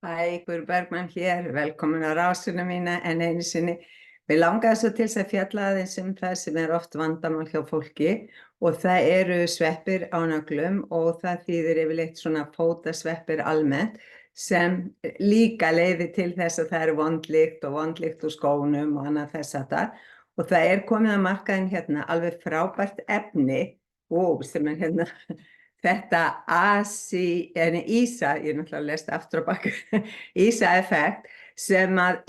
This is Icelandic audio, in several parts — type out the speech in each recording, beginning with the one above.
Hæ, Guður Bergmann hér, velkomin á rásuna mína en einu sinni. Mér langaði svo til þess að fjalla aðeins það sem oft vandamál hjá fólki og það eru sveppir á nöglum og það þýðir yfirleitt svona fótasveppir almennt sem líka leiðir til þess að það eru vondlykt úr skónum og annað þess að það. Og það komið að markaðinn hérna alveg frábært efni sem hérna þetta ISA, ég náttúrulega lest aftur á bak, ISA-effekt sem að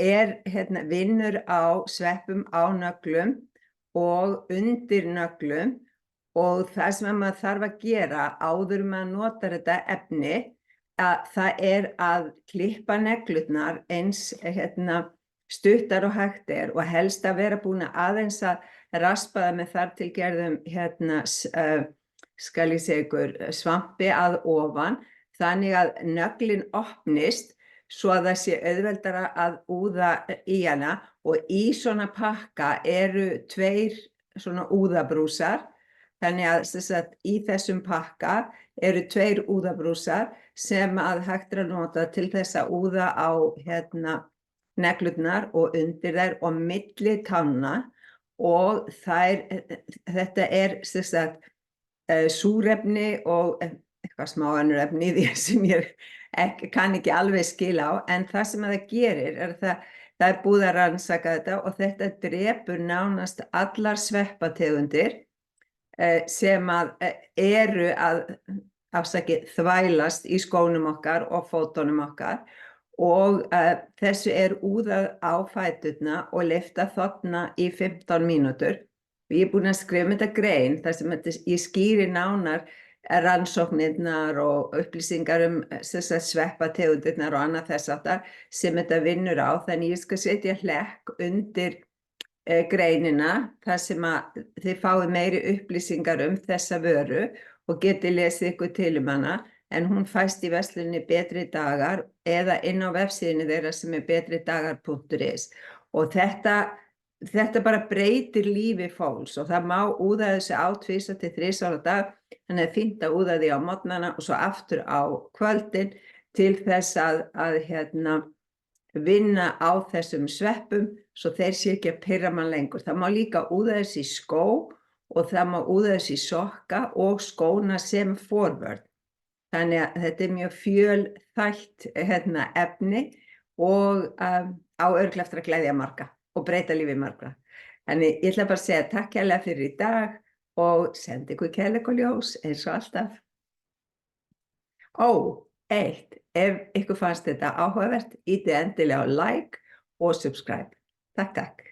vinnur á sveppum á nöglum og undir nöglum og það sem maður þarf að gera áður maður notar þetta efni það að klippa neglurnar eins stuttar og hægt og helst að vera búin aðeins að raspa það með þar til gerðum skal ég segja ykkur, svampi að ofan, þannig að nöglin opnist svo að það sé auðveldara að úða í hana og í svona pakka eru 2 svona úðabrúsar, þannig að í þessum pakka eru 2 úðabrúsar sem að hægt að nota til þess að úða á neglurnar og undir þær og milli tánna og þetta súrefni og eitthvað smá önnur efni í því sem ég kann ekki alveg skil á, en það sem það gerir það búið að rannsaka þetta og þetta drepur nánast allar sveppategundir sem að eru þvælast í skónum okkar og fótunum okkar og þessu úðað á fæturna og leyft að þorna í 15 mínútur. Ég búin að skrifa þetta grein þar sem ég skýri nánar rannsóknirnar og upplýsingar sveppategundirnar og annað þess aftar sem þetta vinnur á, þannig ég skal setja hlekk undir greinina þar sem að þið fáið meiri upplýsingar þessa vöru og getið lesið ykkur til hana, en hún fæst í versluninni Betri dagar eða inn á vefsíðunni þeirra sem betridagar.is og þetta bara breytir lífi fólks og það má úða þessu á 2 til 3 á dag, þannig að fínt að úða því á morgnana og svo aftur á kvöldin til þess að vinna á þessum sveppum svo þeir sé ekki að pirra mann lengur. Það má líka úða þessu í skó og það má úða þessu í sokka og skóna sem forvörn. Þannig að þetta mjög fjölþætt efni og á örugglega eftir að gleðja marga og breyta lífi margra. Þannig ég ætla bara að segja takk kærlega fyrir í dag og sendi ykkur kærleik og ljós eins og alltaf. Ef ykkur fannst þetta áhugavert, ýtið endilega á like og subscribe. Takk.